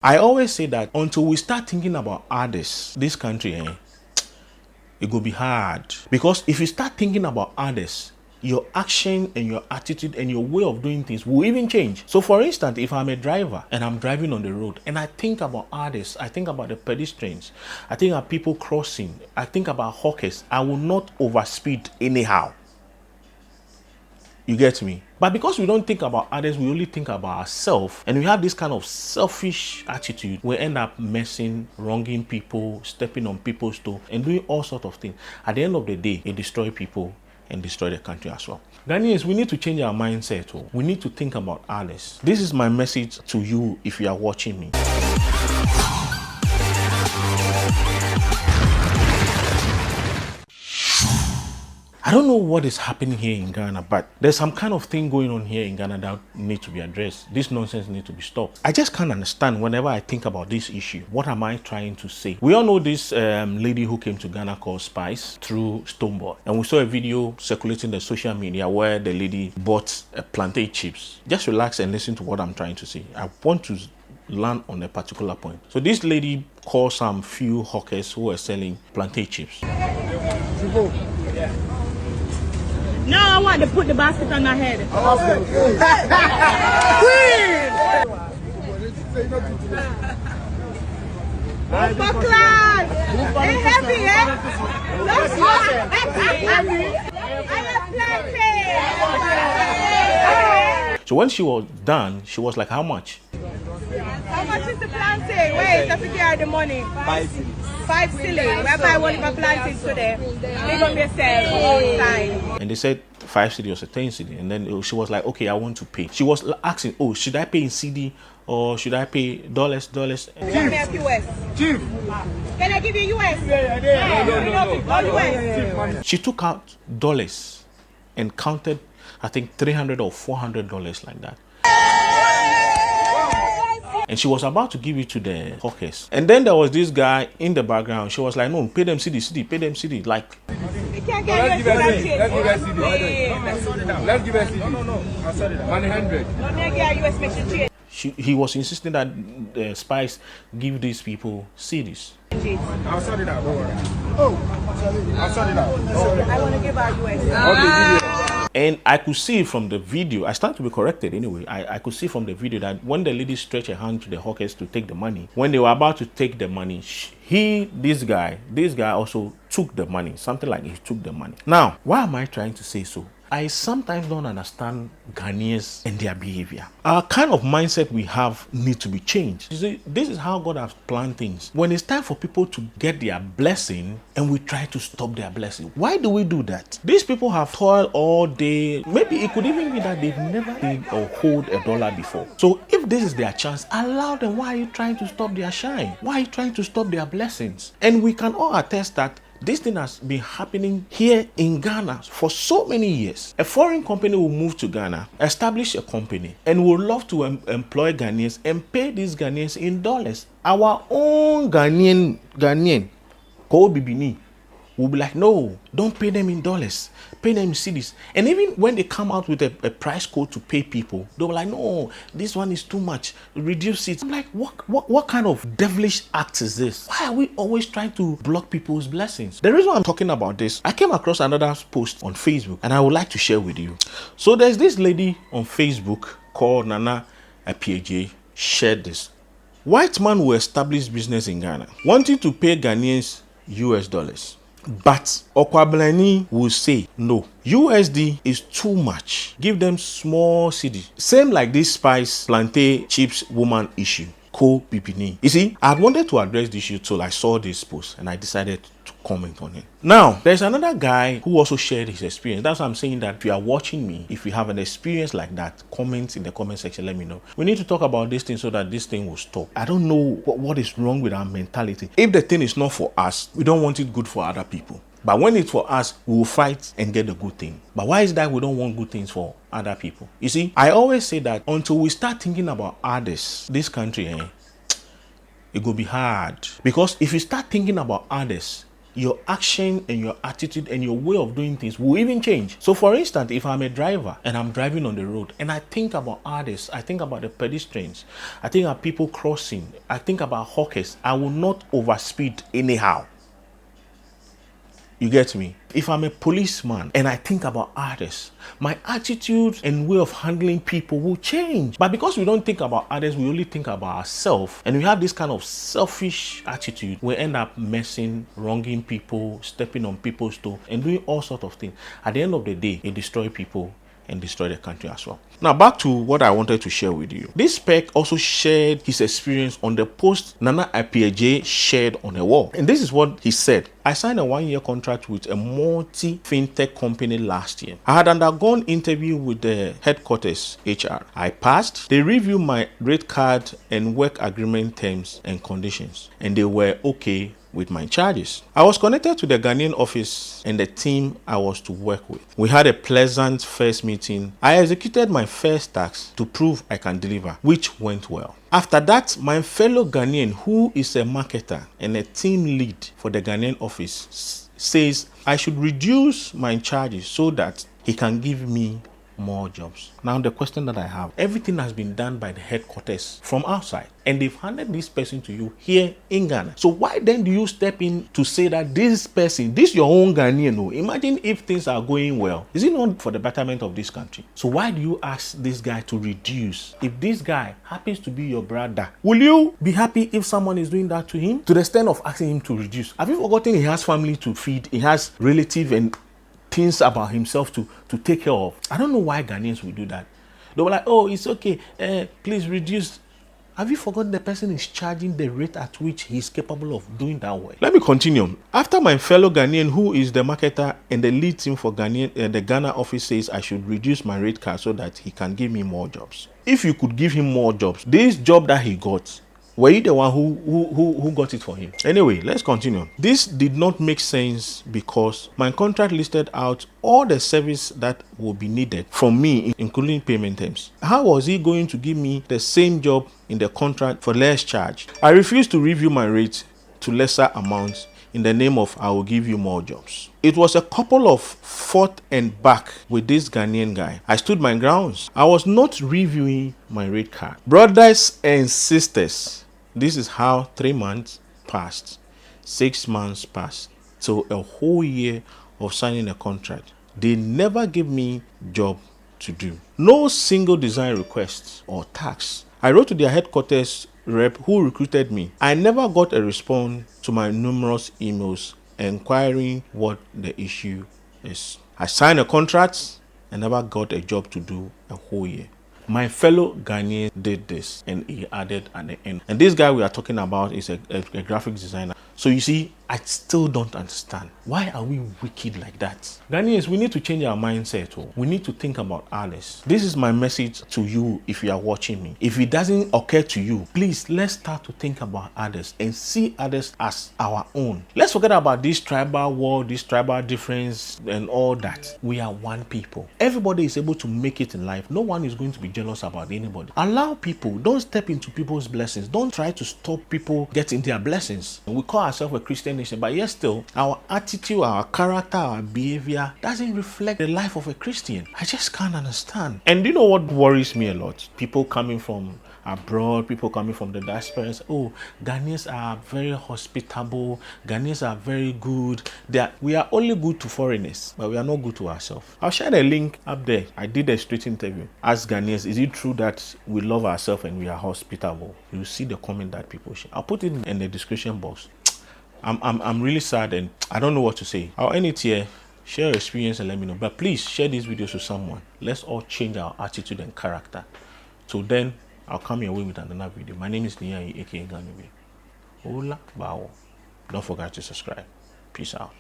I always say that until we start thinking about others, this country, it will be hard. Because if you start thinking about others, your action and your attitude and your way of doing things will even change. So for instance, if I'm a driver and I'm driving on the road and I think about others, I think about the pedestrians, I think about people crossing, I think about hawkers, I will not overspeed anyhow. You get me? But because we don't think about others, we only think about ourselves, and we have this kind of selfish attitude, we end up messing, wronging people, stepping on people's toes, and doing all sorts of things. At the end of the day, it destroys people and destroy the country as well. Ghanaians, we need to change our mindset. We need to think about others. This is my message to you if you are watching me. I don't know what is happening here in Ghana, but there's some kind of thing going on here in Ghana that needs to be addressed. This nonsense needs to be stopped. I just can't understand whenever I think about this issue. What am I trying to say? We all know this lady who came to Ghana called Spice through StoneBwoy. And we saw a video circulating the social media where the lady bought plantain chips. Just relax and listen to what I'm trying to say. I want to land on a particular point. So this lady called some few hawkers who were selling plantain chips. No, I want to put the basket on my head. For class! It's heavy, eh? That's heavy. So when she was done, she was like, how much? How much is the plantain? Wait, I forget the money. 5 cedi. Where buy one of my plantains today? They gonna be outside. And they said 5 cedi or 10 cedi. And then she was like, okay, I want to pay. She was asking, oh, should I pay in cedi or should I pay dollars? US. Chief. Can I give you US? No. She took out dollars and counted, I think, $300 or $400 like that. And she was about to give it to the hawkers. And then there was this guy in the background. She was like, no, pay them cedi, pay them cedi. Like, we can't get let's give us cedi. Let's give us cedi. No. I'll sort it out. 100. He was insisting that the Spice give these people cedis. I'll sort it out, don't worry. I'll sort it out. I want to give our US. Okay, and I could see from the video, I started to be corrected anyway. I could see from the video that when the lady stretched her hand to the hawkers to take the money, when they were about to take the money, this guy also took the money. Something like he took the money. Now, why am I trying to say so? I sometimes don't understand Ghanaians and their behavior. Our kind of mindset we have need to be changed. You see, this is how God has planned things. When it's time for people to get their blessing and we try to stop their blessing, why do we do that? These people have toiled all day. Maybe it could even be that they've never paid or hold $1 before. So if this is their chance, allow them. Why are you trying to stop their shine? Why are you trying to stop their blessings? And we can all attest that this thing has been happening here in Ghana for so many years. A foreign company will move to Ghana, establish a company, and will love to employ Ghanaians and pay these Ghanaians in dollars. Our own Ghanaian, Ko Bibini, will be like, no, don't pay them in dollars, pay them in cedis. And even when they come out with a price code to pay people, they'll be like, no, this one is too much, reduce it. I'm like, what kind of devilish act is this? Why are we always trying to block people's blessings? The reason I'm talking about this, I came across another post on Facebook and I would like to share with you. So there's this lady on Facebook called Nana Apiaje, shared this. White man will establish business in Ghana, wanting to pay Ghanaians US dollars. But Okwablani will say, no, USD is too much. Give them small cedi. Same like this Spice plantain chips woman issue. Ko Pipini. You see, I wanted to address this issue till I saw this post and I decided to comment on it. Now, there's another guy who also shared his experience. That's why I'm saying that if you are watching me, if you have an experience like that, comment in the comment section, let me know. We need to talk about this thing so that this thing will stop. I don't know what is wrong with our mentality. If the thing is not for us, we don't want it good for other people. But when it's for us, we will fight and get the good thing. But why is that we don't want good things for other people? You see, I always say that until we start thinking about others, this country, it will be hard. Because if you start thinking about others, your action and your attitude and your way of doing things will even change. So for instance, if I'm a driver and I'm driving on the road and I think about others, I think about the pedestrians, I think about people crossing, I think about hawkers, I will not overspeed anyhow. You get me? If I'm a policeman and I think about others, my attitude and way of handling people will change. But because we don't think about others, we only think about ourselves, and we have this kind of selfish attitude, we end up messing, wronging people, stepping on people's toes, and doing all sorts of things. At the end of the day, it destroys people and destroy the country as well. Now back to what I wanted to share with you. This spec also shared his experience on the post Nana Appiagyei shared on a wall. And this is what he said. I signed a 1-year contract with a multi-fintech company last year. I had undergone interview with the headquarters HR. I passed. They reviewed my rate card and work agreement terms and conditions, and they were okay with my charges. I was connected to the Ghanaian office and the team I was to work with. We had a pleasant first meeting. I executed my first task to prove I can deliver, which went well. After that, my fellow Ghanaian, who is a marketer and a team lead for the Ghanaian office, says I should reduce my charges so that he can give me more jobs. Now the question that I have, everything has been done by the headquarters from outside, and they've handed this person to you here in Ghana. So why then do you step in to say that this person, this your own Ghanaian? No, imagine if things are going well. Is it not for the betterment of this country? So why do you ask this guy to reduce? If this guy happens to be your brother, will you be happy if someone is doing that to him to the extent of asking him to reduce? Have you forgotten he has family to feed, he has relatives and things about himself to take care of? I don't know why Ghanaians will do that. They were like, oh, it's okay, please reduce. Have you forgotten the person is charging the rate at which he's capable of doing that work? Let me continue. After my fellow Ghanaian, who is the marketer and the lead team for Ghanaian, the Ghana office, says I should reduce my rate card so that he can give me more jobs. If you could give him more jobs, this job that he got, were you the one who got it for him? Anyway, let's continue. This did not make sense because my contract listed out all the service that will be needed from me, including payment terms. How was he going to give me the same job in the contract for less charge? I refused to review my rate to lesser amounts in the name of I will give you more jobs. It was a couple of forth and back with this Ghanaian guy. I stood my grounds. I was not reviewing my rate card. Brothers and sisters, this is how 3 months passed, 6 months passed, so a whole year of signing a contract. They never give me job to do. No single design request or tax. I wrote to their headquarters rep who recruited me. I never got a response to my numerous emails inquiring what the issue is. I signed a contract and never got a job to do a whole year. My fellow Ghanaian did this, and he added at the end. And this guy we are talking about is a graphic designer. So you see, I still don't understand. Why are we wicked like that? Ghanaians, we need to change our mindset. We need to think about others. This is my message to you if you are watching me. If it doesn't occur to you, please, let's start to think about others and see others as our own. Let's forget about this tribal war, this tribal difference and all that. We are one people. Everybody is able to make it in life. No one is going to be jealous about anybody. Allow people. Don't step into people's blessings. Don't try to stop people getting their blessings. We call ourselves a Christian nation, but yet still our attitude, our character, our behavior doesn't reflect the life of a Christian. I just can't understand. And you know what worries me a lot? People coming from abroad, people coming from the diaspora, oh, Ghanaians are very hospitable, Ghanaians are very good. We are only good to foreigners, but we are not good to ourselves. I'll share the link up there. I did a straight interview. Ask Ghanaians, is it true that we love ourselves and we are hospitable? You'll see the comment that people share. I'll put it in the description box. I'm really sad and I don't know what to say. I'll end it here. Share your experience and let me know. But please share these videos with someone. Let's all change our attitude and character. So then I'll come your way with another video. My name is Nia, aka Ghana. Hola, bao. Don't forget to subscribe. Peace out.